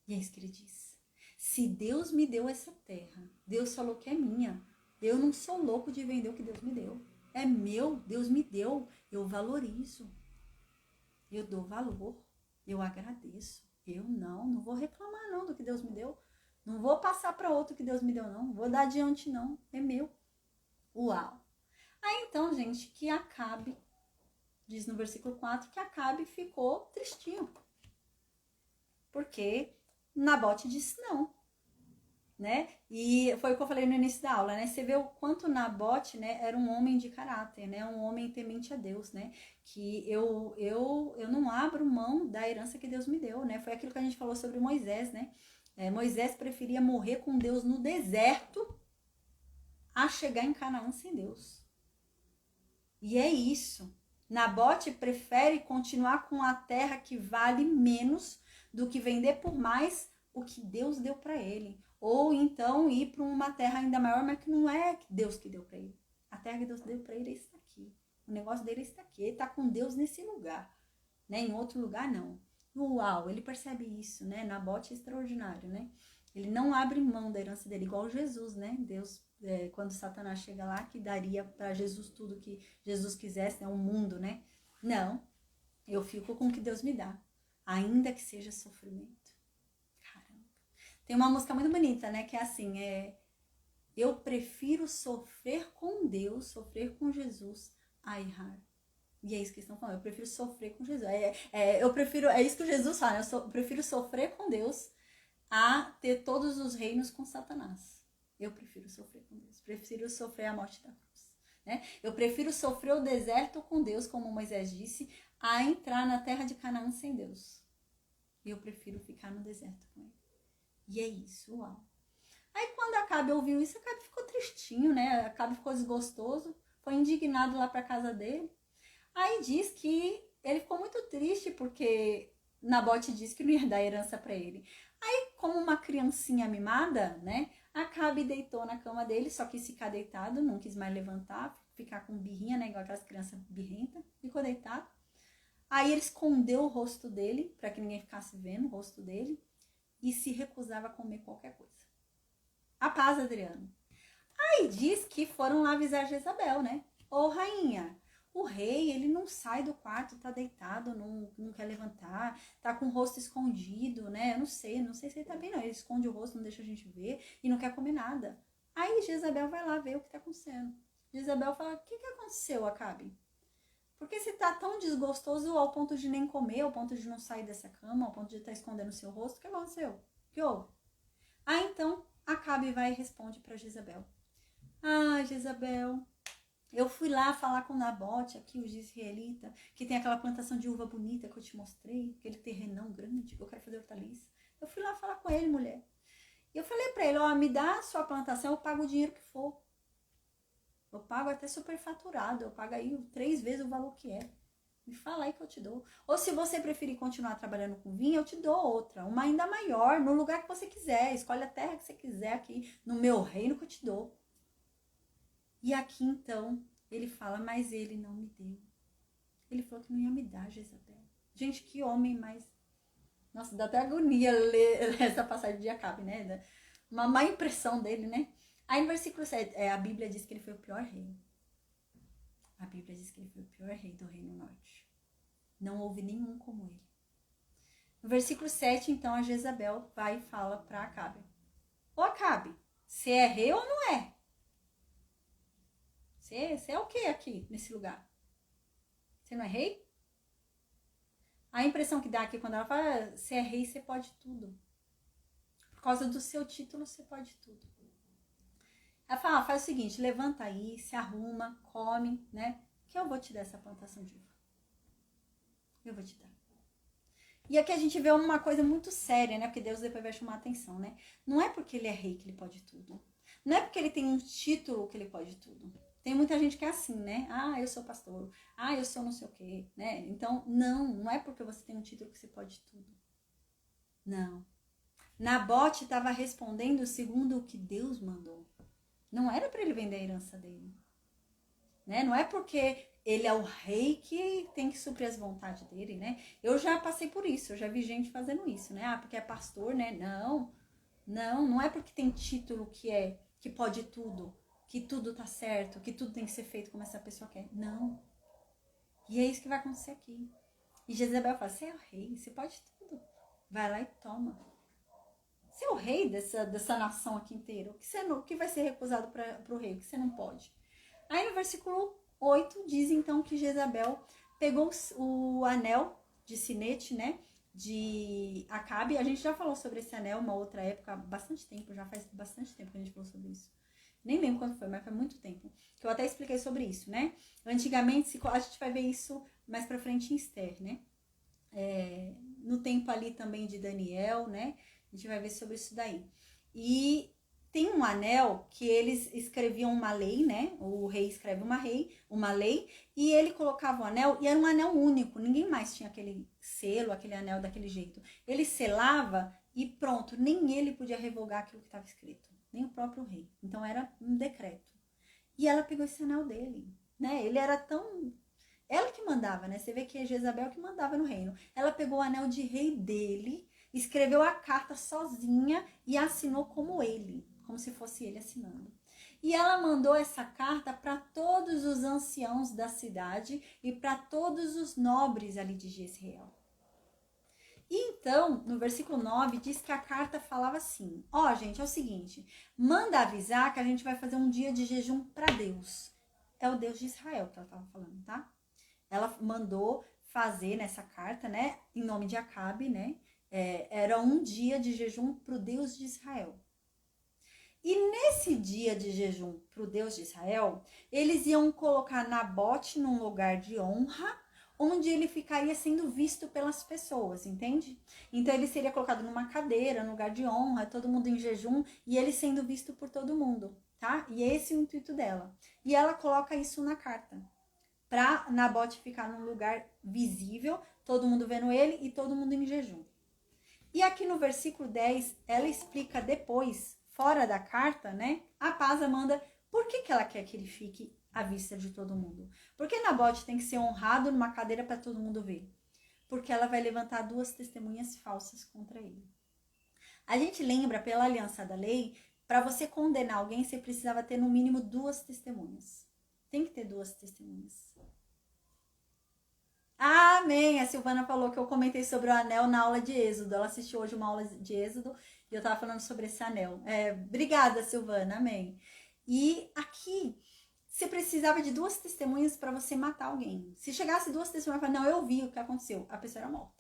E é isso que ele diz. Se Deus me deu essa terra, Deus falou que é minha. Eu não sou louco de vender o que Deus me deu. É meu, Deus me deu. Eu valorizo. Eu dou valor. Eu agradeço. Eu não vou reclamar não do que Deus me deu. Não vou passar para outro que Deus me deu, não. Não vou dar adiante, não. É meu. Uau. Aí, então, gente, que Acabe, diz no versículo 4, que Acabe ficou tristinho. Porque Nabote disse não. Né? E foi o que eu falei no início da aula, né? Você vê o quanto Nabote, né, era um homem de caráter, né? Um homem temente a Deus, né? Que eu não abro mão da herança que Deus me deu, né? Foi aquilo que a gente falou sobre Moisés, né? Moisés preferia morrer com Deus no deserto a chegar em Canaã sem Deus. E é isso. Nabote prefere continuar com a terra que vale menos do que vender por mais o que Deus deu para ele. Ou então ir para uma terra ainda maior, mas que não é Deus que deu para ele. A terra que Deus deu para ele está aqui. O negócio dele está aqui. Ele está com Deus nesse lugar. Né? Em outro lugar, não. Uau, ele percebe isso, né? Nabote é extraordinário, né? Ele não abre mão da herança dele, igual Jesus, né? Deus, quando Satanás chega lá, que daria para Jesus tudo que Jesus quisesse, né? O mundo, né? Não, eu fico com o que Deus me dá, ainda que seja sofrimento. Caramba. Tem uma música muito bonita, né? Que é assim, eu prefiro sofrer com Deus, sofrer com Jesus, a errar. E é isso que eles estão falando, eu prefiro sofrer com Jesus. É isso que Jesus fala, eu prefiro sofrer com Deus a ter todos os reinos com Satanás. Eu prefiro sofrer com Deus, prefiro sofrer a morte da cruz. Né? Eu prefiro sofrer o deserto com Deus, como Moisés disse, a entrar na terra de Canaã sem Deus. Eu prefiro ficar no deserto com ele. E é isso, uau. Aí quando Acabe ouviu isso, Acabe ficou tristinho, né? Acabe ficou desgostoso, foi indignado lá para casa dele. Aí diz que ele ficou muito triste porque Nabote disse que não ia dar herança para ele. Aí, como uma criancinha mimada, né? Acabe deitou na cama dele, só quis ficar deitado, não quis mais levantar, ficar com birrinha, né? Igual aquelas crianças birrentas, ficou deitado. Aí ele escondeu o rosto dele, para que ninguém ficasse vendo o rosto dele, e se recusava a comer qualquer coisa. A paz, Adriano. Aí diz que foram lá avisar Jezabel, né? Ô, rainha, o rei, ele não sai do quarto, tá deitado, não quer levantar, tá com o rosto escondido, né? Eu não sei se ele tá bem, não. Ele esconde o rosto, não deixa a gente ver e não quer comer nada. Aí Jezabel vai lá ver o que tá acontecendo. Jezabel fala, o que aconteceu, Acabe? Por que você tá tão desgostoso ao ponto de nem comer, ao ponto de não sair dessa cama, ao ponto de estar escondendo o seu rosto? O que aconteceu? O que houve? Aí então, Acabe vai e responde para Jezabel. Ah, Jezabel, eu fui lá falar com Nabote, aqui o israelita, que tem aquela plantação de uva bonita que eu te mostrei, aquele terrenão grande que eu quero fazer hortaliça. Eu fui lá falar com ele, mulher. E eu falei pra ele, ó, me dá a sua plantação, eu pago o dinheiro que for. Eu pago até superfaturado, eu pago aí 3 vezes o valor que é. Me fala aí que eu te dou. Ou se você preferir continuar trabalhando com vinho, eu te dou outra, uma ainda maior, no lugar que você quiser. Escolhe a terra que você quiser aqui, no meu reino que eu te dou. E aqui então, ele fala, mas ele não me deu. Ele falou que não ia me dar, Jezabel. Gente, que homem mais... Nossa, dá até agonia ler essa passagem de Acabe, né? Uma má impressão dele, né? Aí no versículo 7, a Bíblia diz que ele foi o pior rei. A Bíblia diz que ele foi o pior rei do Reino Norte. Não houve nenhum como ele. No versículo 7, então, a Jezabel vai e fala para Acabe. Ô Acabe, você é rei ou não é? Você é o que aqui, nesse lugar? Você não é rei? A impressão que dá aqui quando ela fala, você é rei, você pode tudo. Por causa do seu título, você pode tudo. Ela fala, faz o seguinte, levanta aí, se arruma, come, né? Que eu vou te dar essa plantação de uva. Eu vou te dar. E aqui a gente vê uma coisa muito séria, né? Porque Deus depois vai chamar a atenção, né? Não é porque ele é rei que ele pode tudo. Não é porque ele tem um título que ele pode tudo. Tem muita gente que é assim, né? Ah, eu sou pastor. Ah, eu sou não sei o quê, né? Então, não é porque você tem um título que você pode tudo. Não. Nabote estava respondendo segundo o que Deus mandou. Não era para ele vender a herança dele. Né? Não é porque ele é o rei que tem que suprir as vontades dele, né? Eu já passei por isso, eu já vi gente fazendo isso, né? Ah, porque é pastor, né? Não é porque tem título que pode tudo, que tudo tá certo, que tudo tem que ser feito como essa pessoa quer. Não. E é isso que vai acontecer aqui. E Jezabel fala, você é o rei, você pode tudo. Vai lá e toma. Você é o rei dessa nação aqui inteira. O que vai ser recusado para o rei? O que você não pode? Aí no versículo 8 diz então que Jezabel pegou o anel de sinete, né? De Acabe. A gente já falou sobre esse anel uma outra época, há bastante tempo, já faz bastante tempo que a gente falou sobre isso. Nem lembro quando foi, mas faz muito tempo. Que eu até expliquei sobre isso, né? Antigamente, a gente vai ver isso mais pra frente em Esther, né? No tempo ali também de Daniel, né? A gente vai ver sobre isso daí. E tem um anel que eles escreviam uma lei, né? O rei escreve uma lei, e ele colocava o anel, e era um anel único, ninguém mais tinha aquele selo, aquele anel daquele jeito. Ele selava e pronto, nem ele podia revogar aquilo que estava escrito, nem o próprio rei. Então era um decreto. E ela pegou esse anel dele, né? Ele era tão... Ela que mandava, né? Você vê que é Jezabel que mandava no reino. Ela pegou o anel de rei dele, escreveu a carta sozinha e assinou como ele, como se fosse ele assinando. E ela mandou essa carta para todos os anciãos da cidade e para todos os nobres ali de Jezreel. E então, no versículo 9, diz que a carta falava assim, gente, é o seguinte, manda avisar que a gente vai fazer um dia de jejum para Deus. É o Deus de Israel que ela estava falando, tá? Ela mandou fazer nessa carta, né, em nome de Acabe, né, era um dia de jejum para o Deus de Israel. E nesse dia de jejum para o Deus de Israel, eles iam colocar Nabote num lugar de honra, onde ele ficaria sendo visto pelas pessoas, entende? Então ele seria colocado numa cadeira, num lugar de honra, todo mundo em jejum, e ele sendo visto por todo mundo, tá? E esse é o intuito dela. E ela coloca isso na carta, para Nabote ficar num lugar visível, todo mundo vendo ele e todo mundo em jejum. E aqui no versículo 10, ela explica depois, fora da carta, né? A Paz manda por que ela quer que ele fique à vista de todo mundo. Porque Nabote tem que ser honrado numa cadeira para todo mundo ver. porque ela vai levantar 2 testemunhas falsas contra ele. A gente lembra, pela aliança da lei, para você condenar alguém, você precisava ter no mínimo 2 testemunhas. Tem que ter 2 testemunhas. Amém! A Silvana falou que eu comentei sobre o anel na aula de Êxodo. Ela assistiu hoje uma aula de Êxodo e eu tava falando sobre esse anel. Obrigada, Silvana. Amém. E aqui, você precisava de 2 testemunhas para você matar alguém. Se chegasse 2 testemunhas e falar, não, eu vi o que aconteceu, a pessoa era morta.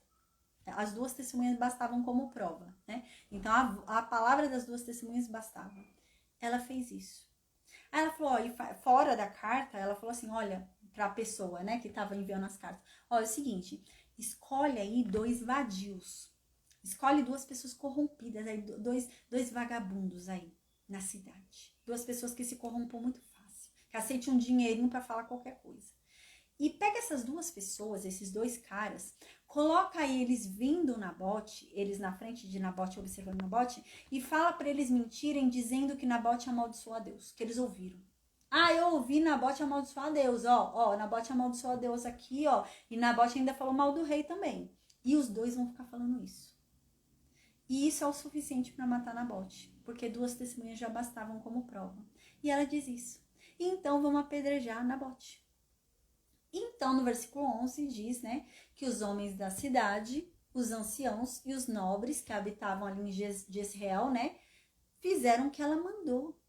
As 2 testemunhas bastavam como prova, né? Então, a palavra das 2 testemunhas bastava. Ela fez isso. Aí ela falou, e fora da carta, ela falou assim, olha, para a pessoa, né, que estava enviando as cartas. Olha, é o seguinte, escolhe aí 2 vadios. Escolhe 2 pessoas corrompidas, aí, dois vagabundos aí na cidade. 2 pessoas que se corrompam muito fácil, que aceitem um dinheirinho para falar qualquer coisa. E pega essas 2 pessoas, esses 2 caras, coloca eles vindo Nabote, eles na frente de Nabote, observando Nabote, e fala para eles mentirem, dizendo que Nabote amaldiçoou a Deus, que eles ouviram. Ah, eu ouvi Nabote amaldiçoar a Deus, Nabote amaldiçoou a Deus aqui, e Nabote ainda falou mal do rei também. E os 2 vão ficar falando isso. E isso é o suficiente para matar Nabote, porque 2 testemunhas já bastavam como prova. E ela diz isso. E então vamos apedrejar Nabote. Então, no versículo 11 diz, né, que os homens da cidade, os anciãos e os nobres que habitavam ali em Jezreel, né, fizeram o que ela mandou.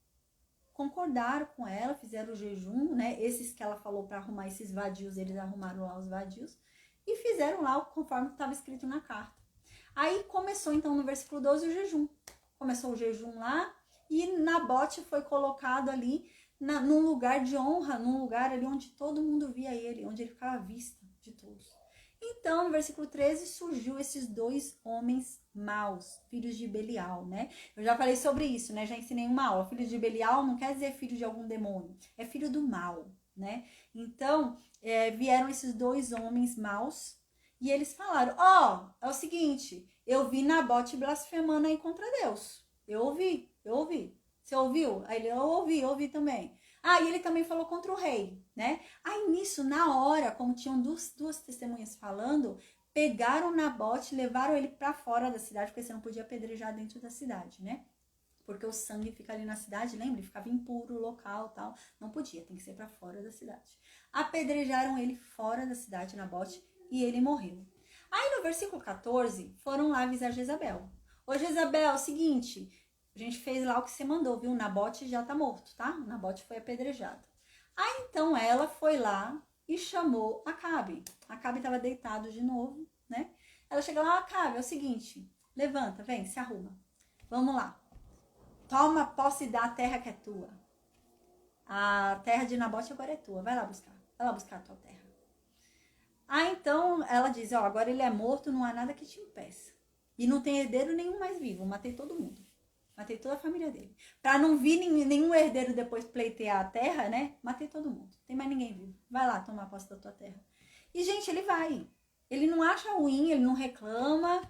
Concordaram com ela, fizeram o jejum, né, esses que ela falou para arrumar esses vadios, eles arrumaram lá os vadios e fizeram lá conforme estava escrito na carta. Aí começou então no versículo 12 o jejum. Começou o jejum lá e Nabote foi colocado ali num lugar de honra, num lugar ali onde todo mundo via ele, onde ele ficava à vista de todos. Então, no versículo 13, surgiu esses 2 homens maus, filhos de Belial, né? Eu já falei sobre isso, né? Já ensinei uma aula. Filho de Belial não quer dizer filho de algum demônio, é filho do mal, né? Então, vieram esses 2 homens maus e eles falaram, é o seguinte, eu vi Nabote blasfemando aí contra Deus. Eu ouvi. Você ouviu? Aí ele, eu ouvi também. E ele também falou contra o rei, né? Aí nisso, na hora, como tinham 2 testemunhas falando, pegaram Nabote, levaram ele para fora da cidade, porque você não podia apedrejar dentro da cidade, né? Porque o sangue fica ali na cidade, lembra? Ficava impuro o local, tal. Não podia, tem que ser para fora da cidade. Apedrejaram ele fora da cidade, Nabote, e ele morreu. Aí no versículo 14, foram lá avisar Jezabel. Ô Jezabel, é o seguinte, a gente fez lá o que você mandou, viu? Nabote já tá morto, tá? O Nabote foi apedrejado. Aí então ela foi lá e chamou Acabe. Acabe estava deitado de novo, né? Ela chega lá, Acabe, é o seguinte, levanta, vem, se arruma. Vamos lá. Toma posse da terra que é tua. A terra de Nabote agora é tua, vai lá buscar a tua terra. Então ela diz, agora ele é morto, não há nada que te impeça. E não tem herdeiro nenhum mais vivo, matei todo mundo. Matei toda a família dele. Pra não vir nenhum herdeiro depois pleitear a terra, né? Matei todo mundo. Não tem mais ninguém vivo. Vai lá tomar posse da tua terra. E, gente, ele vai. Ele não acha ruim, ele não reclama,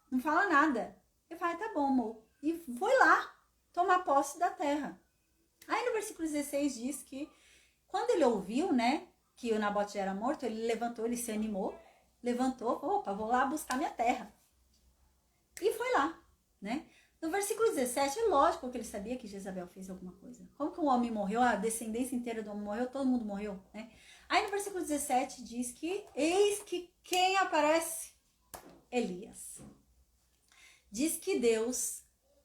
não fala nada. Ele fala, tá bom, amor. E foi lá tomar posse da terra. Aí no versículo 16 diz que quando ele ouviu, né, que o Nabote já era morto, ele levantou, ele se animou, levantou, opa, vou lá buscar minha terra. E foi lá, né? No versículo 17, é lógico que ele sabia que Jezabel fez alguma coisa. Como que um homem morreu, a descendência inteira do homem morreu, todo mundo morreu, né? Aí no versículo 17 diz que, eis que quem aparece? Elias. Diz que Deus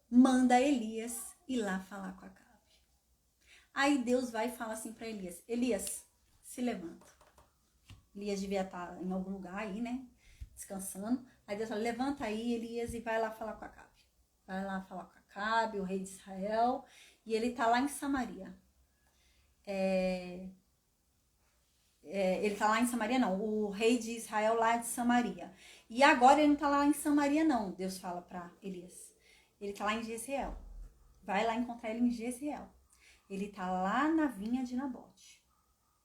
manda Elias ir lá falar com Acabe. Aí Deus vai e fala assim para Elias, Elias, se levanta. Elias devia estar em algum lugar aí, né? Descansando. Aí Deus fala, levanta aí, Elias, e vai lá falar com Acabe. Vai lá falar com Acabe, o rei de Israel, e ele tá lá em Samaria. Ele tá lá em Samaria, não, o rei de Israel lá de Samaria. E agora ele não tá lá em Samaria, não, Deus fala pra Elias. Ele tá lá em Jezreel. Vai lá encontrar ele em Jezreel. Ele tá lá na vinha de Nabote.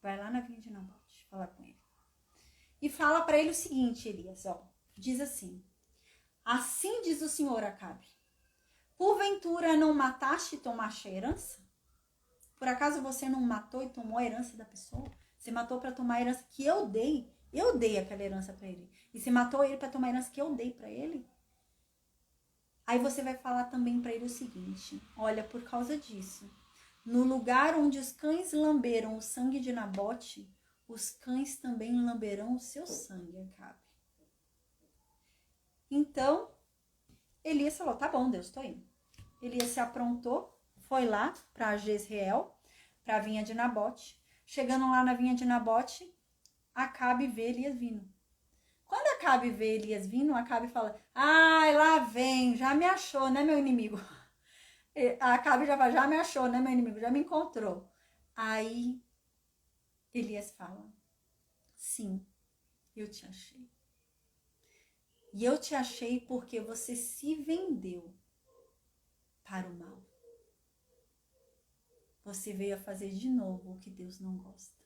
Vai lá na vinha de Nabote, falar com ele. E fala pra ele o seguinte, Elias, diz assim, assim diz o Senhor, Acabe, porventura não mataste e tomaste a herança? Por acaso você não matou e tomou a herança da pessoa? Você matou para tomar a herança que eu dei Eu dei aquela herança para ele. E você matou ele para tomar a herança que eu dei para ele? Aí você vai falar também para ele o seguinte: olha, por causa disso, no lugar onde os cães lamberam o sangue de Nabote, os cães também lamberão o seu sangue, Acabe. Então, Elias falou: tá bom, Deus, tô indo. Elias se aprontou, foi lá para Jezreel, para a vinha de Nabote. Chegando lá na vinha de Nabote, Acabe vê Elias vindo. Quando Acabe vê Elias vindo, Acabe fala: ai, lá vem, já me achou, né, meu inimigo? Acabe já me achou, né, meu inimigo? Já me encontrou. Aí Elias fala: sim, eu te achei. E eu te achei porque você se vendeu para o mal. Você veio a fazer de novo o que Deus não gosta.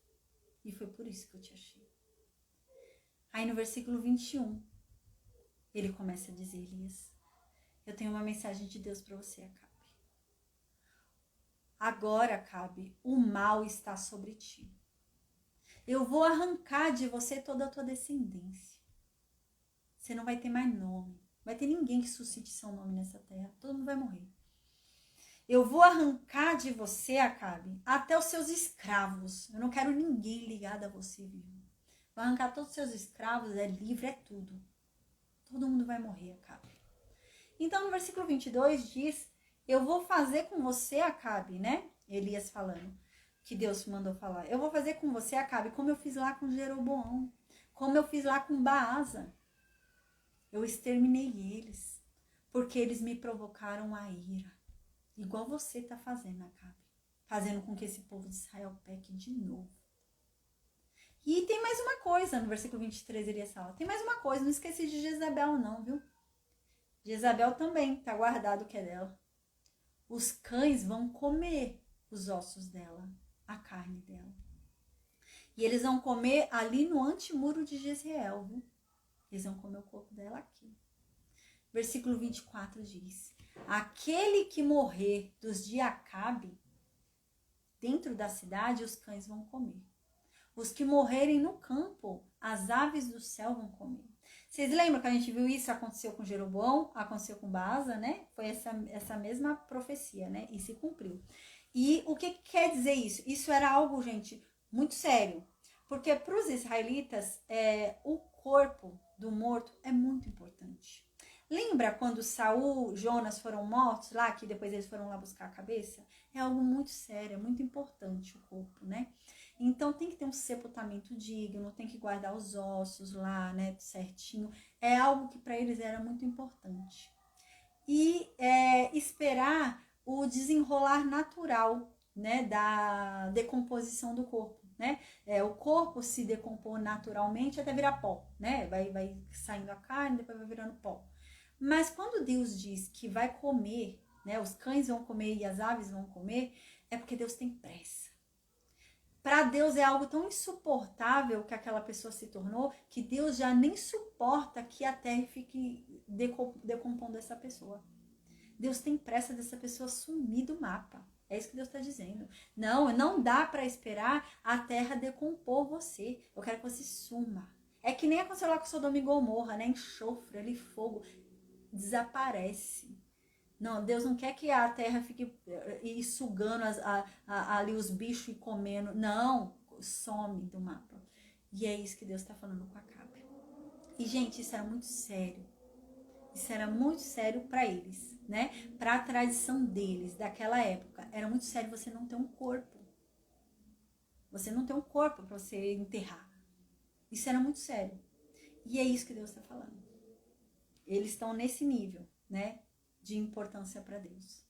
E foi por isso que eu te achei. Aí no versículo 21, ele começa a dizer: Elias, eu tenho uma mensagem de Deus para você, Acabe. Agora, Acabe, o mal está sobre ti. Eu vou arrancar de você toda a tua descendência. Você não vai ter mais nome. Não vai ter ninguém que suscite seu nome nessa terra. Todo mundo vai morrer. Eu vou arrancar de você, Acabe, até os seus escravos. Eu não quero ninguém ligado a você, viu? Vou arrancar todos os seus escravos, é livre, é tudo. Todo mundo vai morrer, Acabe. Então, no versículo 22 diz: eu vou fazer com você, Acabe, né? Elias falando, que Deus mandou falar. Eu vou fazer com você, Acabe, como eu fiz lá com Jeroboão. Como eu fiz lá com Baasa. Eu exterminei eles, porque eles me provocaram a ira. Igual você está fazendo, Acabe. Fazendo com que esse povo de Israel peque de novo. E tem mais uma coisa, no versículo 23 Elias fala. Tem mais uma coisa, não esqueci de Jezabel não, viu? Jezabel também está guardado o que é dela. Os cães vão comer os ossos dela, a carne dela. E eles vão comer ali no antemuro de Jezreel, viu? Eles vão comer o corpo dela aqui. Versículo 24 diz: aquele que morrer dos de Acabe, dentro da cidade, os cães vão comer. Os que morrerem no campo, as aves do céu vão comer. Vocês lembram que a gente viu isso? Aconteceu com Jeroboão, aconteceu com Baasa, né? Foi essa mesma profecia, né? E se cumpriu. E o que quer dizer isso? Isso era algo, gente, muito sério. Porque para os israelitas, o corpo do morto é muito importante. Lembra quando Saul, Jonas foram mortos lá, que depois eles foram lá buscar a cabeça? É algo muito sério, é muito importante o corpo, né? Então tem que ter um sepultamento digno, tem que guardar os ossos lá, né, certinho. É algo que para eles era muito importante. E esperar o desenrolar natural, né, da decomposição do corpo, né? O corpo se decompor naturalmente até virar pó, né? Vai saindo a carne, depois vai virando pó. Mas quando Deus diz que vai comer, né, os cães vão comer e as aves vão comer, é porque Deus tem pressa. Para Deus é algo tão insuportável que aquela pessoa se tornou, que Deus já nem suporta que a terra fique decompondo essa pessoa. Deus tem pressa dessa pessoa sumir do mapa. É isso que Deus está dizendo. Não dá para esperar a terra decompor você. Eu quero que você suma. É que nem aconteceu lá com Sodoma e Gomorra, né? Enxofre ali, fogo. Desaparece. Não, Deus não quer que a terra fique sugando ali os bichos e comendo. Não, some do mapa. E é isso que Deus está falando com Acabe. E, gente, isso era muito sério. Isso era muito sério para eles, né? Para a tradição deles, daquela época. Era muito sério você não ter um corpo. Você não ter um corpo para você enterrar. Isso era muito sério. E é isso que Deus está falando. Eles estão nesse nível, né? De importância para Deus.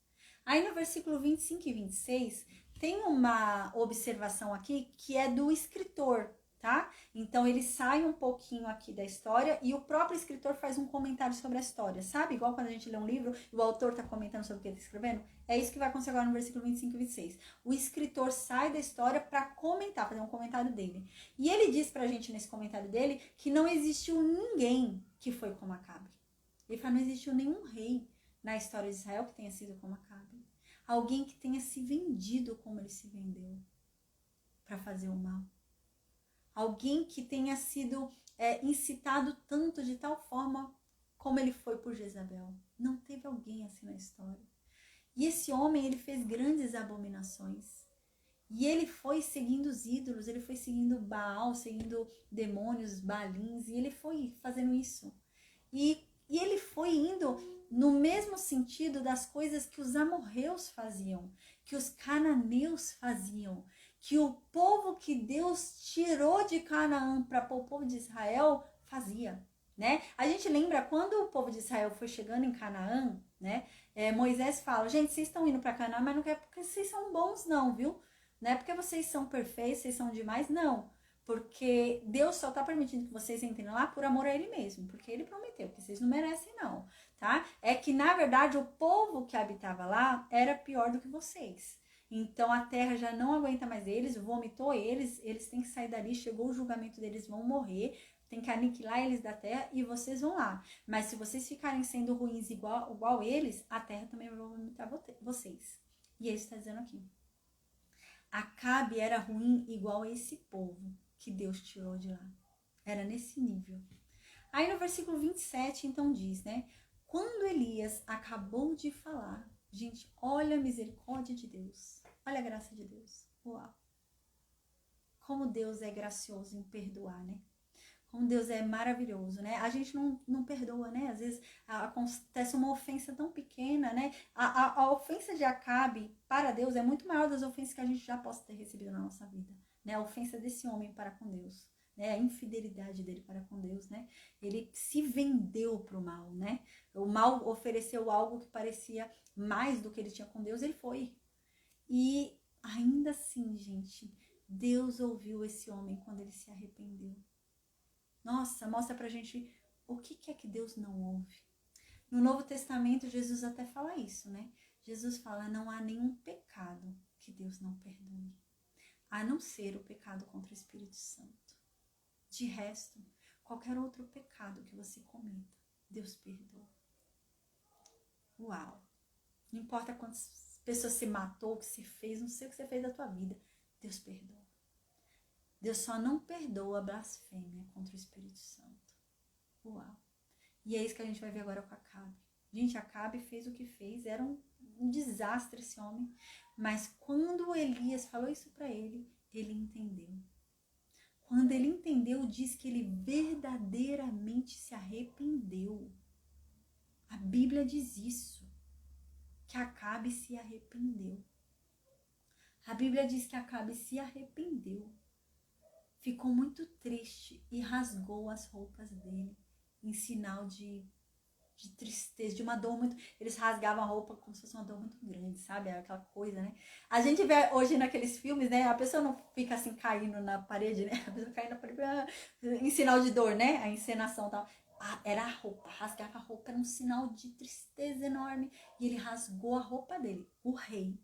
Aí no versículo 25 e 26, tem uma observação aqui que é do escritor, tá? Então ele sai um pouquinho aqui da história e o próprio escritor faz um comentário sobre a história, sabe? Igual quando a gente lê um livro e o autor tá comentando sobre o que ele tá escrevendo. É isso que vai acontecer agora no versículo 25 e 26. O escritor sai da história para comentar, fazer um comentário dele. E ele diz pra gente nesse comentário dele que não existiu ninguém que foi como Acabe. Ele fala, não existiu nenhum rei na história de Israel que tenha sido como Acabe. Alguém que tenha se vendido como ele se vendeu para fazer o mal. alguém que tenha sido incitado tanto de tal forma como ele foi por Jezabel. Não teve alguém assim na história. E esse homem, ele fez grandes abominações. E ele foi seguindo os ídolos, ele foi seguindo Baal, seguindo demônios, Baalins, e ele foi fazendo isso. E ele foi indo no mesmo sentido das coisas que os amorreus faziam, que os cananeus faziam, que o povo que Deus tirou de Canaã para o povo de Israel fazia, né? A gente lembra quando o povo de Israel foi chegando em Canaã, né? Moisés fala, gente, vocês estão indo para Canaã, mas não é porque vocês são bons não, viu? Não é porque vocês são perfeitos, vocês são demais, não. Porque Deus só está permitindo que vocês entrem lá por amor a Ele mesmo. Porque Ele prometeu, que vocês não merecem não, tá? É que, na verdade, o povo que habitava lá era pior do que vocês. Então, a terra já não aguenta mais eles, vomitou eles, eles têm que sair dali, chegou o julgamento deles, vão morrer, tem que aniquilar eles da terra e vocês vão lá. Mas se vocês ficarem sendo ruins igual eles, a terra também vai vomitar vocês. E ele está dizendo aqui. Acabe era ruim igual a esse povo que Deus tirou de lá. Era nesse nível. Aí no versículo 27, então diz, né? Quando Elias acabou de falar, gente, olha a misericórdia de Deus. Olha a graça de Deus. Uau! Como Deus é gracioso em perdoar, né? Como Deus é maravilhoso, né? A gente não perdoa, né? Às vezes acontece uma ofensa tão pequena, né? A ofensa de Acabe para Deus é muito maior das ofensas que a gente já possa ter recebido na nossa vida, né? A ofensa desse homem para com Deus, né? A infidelidade dele para com Deus, né? Ele se vendeu para o mal, né? O mal ofereceu algo que parecia mais do que ele tinha com Deus, ele foi. E ainda assim, gente, Deus ouviu esse homem quando ele se arrependeu. Nossa, mostra pra gente o que é que Deus não ouve. No Novo Testamento, Jesus até fala isso, né? Jesus fala, não há nenhum pecado que Deus não perdoe, a não ser o pecado contra o Espírito Santo. De resto, qualquer outro pecado que você cometa, Deus perdoa. Uau! Não importa quantas pessoas você matou, o que você fez, não sei o que você fez da tua vida, Deus perdoa. Deus só não perdoa a blasfêmia contra o Espírito Santo. Uau! E é isso que a gente vai ver agora com Acabe. Gente, Acabe fez o que fez, era um desastre esse homem. Mas quando Elias falou isso para ele, ele entendeu. Quando ele entendeu, diz que ele verdadeiramente se arrependeu. A Bíblia diz isso, que Acabe se arrependeu. A Bíblia diz que Acabe se arrependeu. Ficou muito triste e rasgou as roupas dele, em sinal de tristeza, de uma dor muito... Eles rasgavam a roupa como se fosse uma dor muito grande, sabe? Aquela coisa, né? A gente vê hoje naqueles filmes, né? A pessoa não fica assim caindo na parede, né? A pessoa cai na parede em sinal de dor, né? A encenação e tal. Era a roupa, rasgava a roupa, era um sinal de tristeza enorme. E ele rasgou a roupa dele, o rei.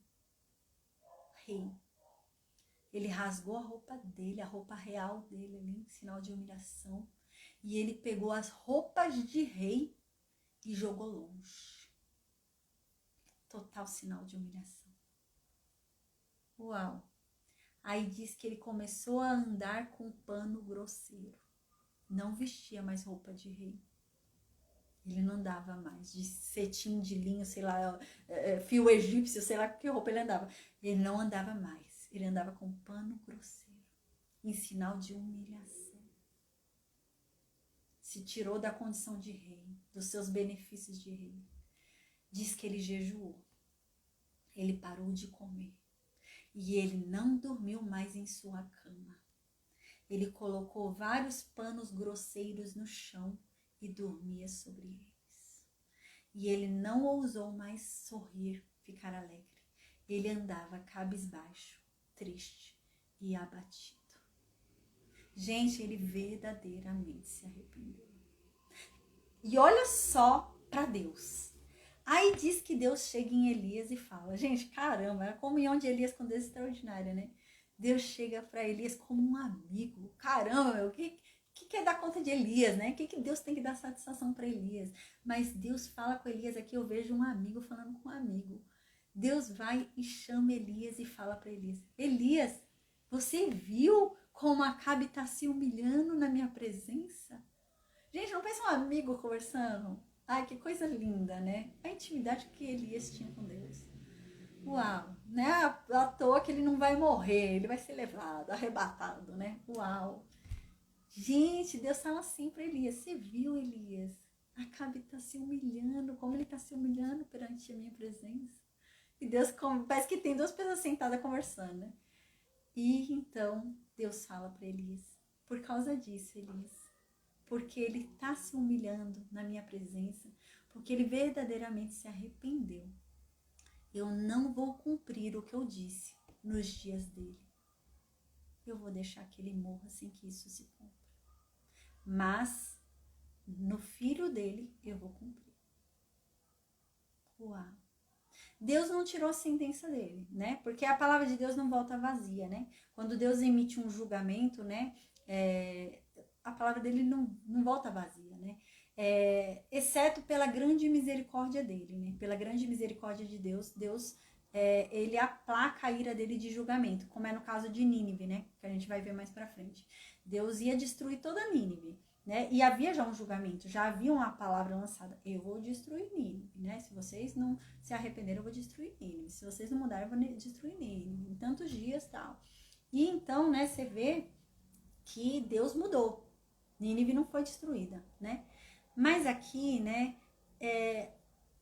Ele rasgou a roupa dele, a roupa real dele ali, sinal de humilhação. E ele pegou as roupas de rei e jogou longe. Total sinal de humilhação. Uau! Aí diz que ele começou a andar com pano grosseiro. Não vestia mais roupa de rei. Ele não andava mais de cetim de linho, sei lá, fio egípcio, sei lá que roupa ele andava. Ele não andava mais. Ele andava com pano grosseiro, em sinal de humilhação. Se tirou da condição de rei, dos seus benefícios de rei. Diz que ele jejuou. Ele parou de comer. E ele não dormiu mais em sua cama. Ele colocou vários panos grosseiros no chão e dormia sobre eles. E ele não ousou mais sorrir, ficar alegre. Ele andava cabisbaixo, triste e abatido. Gente, ele verdadeiramente se arrependeu. E olha só para Deus. Aí diz que Deus chega em Elias e fala, gente, caramba, a comunhão de Elias com Deus é extraordinária, né? Deus chega para Elias como um amigo. Caramba, meu, o que é dar conta de Elias, né? O que Deus tem que dar satisfação para Elias? Mas Deus fala com Elias aqui, eu vejo um amigo falando com um amigo. Deus vai e chama Elias e fala para Elias, Elias, você viu como Acabe está se humilhando na minha presença. Gente, não pensa um amigo conversando? Ai, que coisa linda, né? A intimidade que Elias tinha com Deus. Uau, né? À toa que ele não vai morrer, ele vai ser levado, arrebatado, né? Uau. Gente, Deus fala assim para Elias, você viu, Elias? Acabe está se humilhando, como ele está se humilhando perante a minha presença. E Deus, parece que tem duas pessoas sentadas conversando, né? E então Deus fala para Elias, por causa disso, Elias, porque ele está se humilhando na minha presença, porque ele verdadeiramente se arrependeu. Eu não vou cumprir o que eu disse nos dias dele. Eu vou deixar que ele morra sem que isso se cumpra. Mas no filho dele eu vou cumprir. Uau! Deus não tirou a sentença dele, né? Porque a palavra de Deus não volta vazia, né? Quando Deus emite um julgamento, né? A palavra dele não volta vazia, né? Exceto pela grande misericórdia dele, né? Pela grande misericórdia de Deus, ele aplaca a ira dele de julgamento, como é no caso de Nínive, né? Que a gente vai ver mais pra frente. Deus ia destruir toda Nínive, né? E havia já um julgamento, já havia uma palavra lançada. Eu vou destruir Nínive, né? Se vocês não se arrependerem, eu vou destruir Nínive. Se vocês não mudarem, eu vou destruir Nínive. Em tantos dias, tal. E então, né? Você vê que Deus mudou. Nínive não foi destruída, né? Mas aqui, né?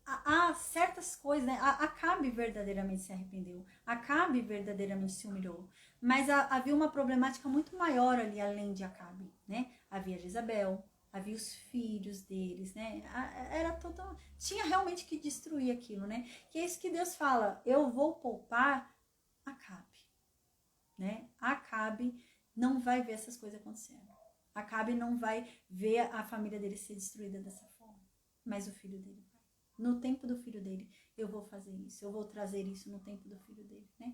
Há certas coisas, né? Acabe verdadeiramente se arrependeu. Acabe verdadeiramente se humilhou. Mas havia uma problemática muito maior ali, além de Acabe, né? Havia Jezabel, havia os filhos deles, né? Tinha realmente que destruir aquilo, né? Que é isso que Deus fala, eu vou poupar Acabe, né? Acabe não vai ver essas coisas acontecendo. Acabe não vai ver a família dele ser destruída dessa forma. Mas o filho dele vai. No tempo do filho dele, eu vou fazer isso. Eu vou trazer isso no tempo do filho dele, né?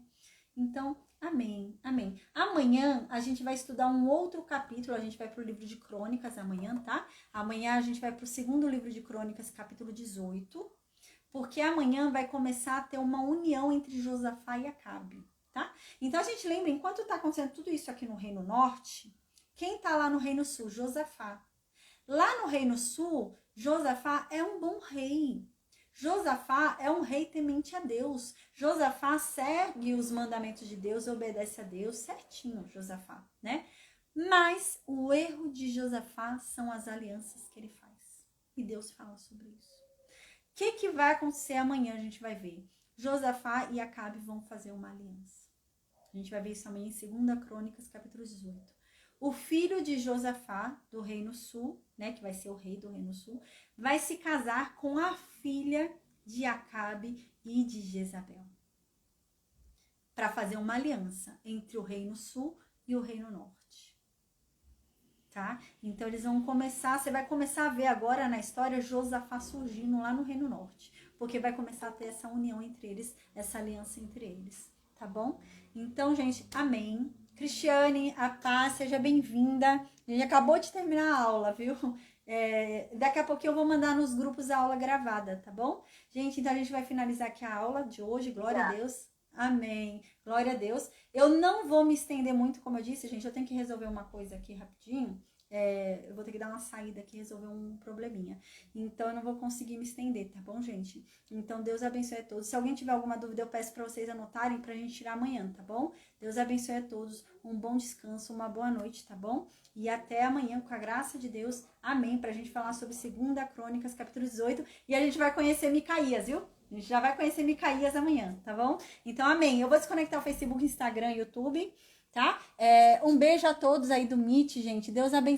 Então, amém, amém. Amanhã a gente vai estudar um outro capítulo, a gente vai para o livro de Crônicas amanhã, tá? Amanhã a gente vai para o segundo livro de Crônicas, capítulo 18, porque amanhã vai começar a ter uma união entre Josafá e Acabe, tá? Então a gente lembra, enquanto está acontecendo tudo isso aqui no Reino Norte, quem está lá no Reino Sul? Josafá. Lá no Reino Sul, Josafá é um bom rei. Josafá é um rei temente a Deus. Josafá segue os mandamentos de Deus, obedece a Deus certinho, Josafá, né? Mas o erro de Josafá são as alianças que ele faz. E Deus fala sobre isso. O que vai acontecer amanhã? A gente vai ver. Josafá e Acabe vão fazer uma aliança. A gente vai ver isso amanhã em 2 Crônicas, capítulo 18. O filho de Josafá, do Reino Sul, né, que vai ser o rei do Reino Sul, vai se casar com a filha de Acabe e de Jezabel, para fazer uma aliança entre o Reino Sul e o Reino Norte. Tá? Então eles vão começar, você vai começar a ver agora na história Josafá surgindo lá no Reino Norte, porque vai começar a ter essa união entre eles, essa aliança entre eles, tá bom? Então, gente, amém. Cristiane, a paz, seja bem-vinda. A gente acabou de terminar a aula, viu? Daqui a pouquinho eu vou mandar nos grupos a aula gravada, tá bom? Gente, então a gente vai finalizar aqui a aula de hoje, glória a Deus. Amém, glória a Deus. Eu não vou me estender muito, como eu disse, gente, eu tenho que resolver uma coisa aqui rapidinho. Eu vou ter que dar uma saída aqui, resolver um probleminha. Então, eu não vou conseguir me estender, tá bom, gente? Então, Deus abençoe a todos. Se alguém tiver alguma dúvida, eu peço pra vocês anotarem pra gente tirar amanhã, tá bom? Deus abençoe a todos. Um bom descanso, uma boa noite, tá bom? E até amanhã, com a graça de Deus. Amém. Pra gente falar sobre 2 Crônicas, capítulo 18. E a gente vai conhecer Micaías, viu? A gente já vai conhecer Micaías amanhã, tá bom? Então, amém. Eu vou desconectar o Facebook, Instagram e YouTube, tá? Um beijo a todos aí do Meet, gente. Deus abençoe.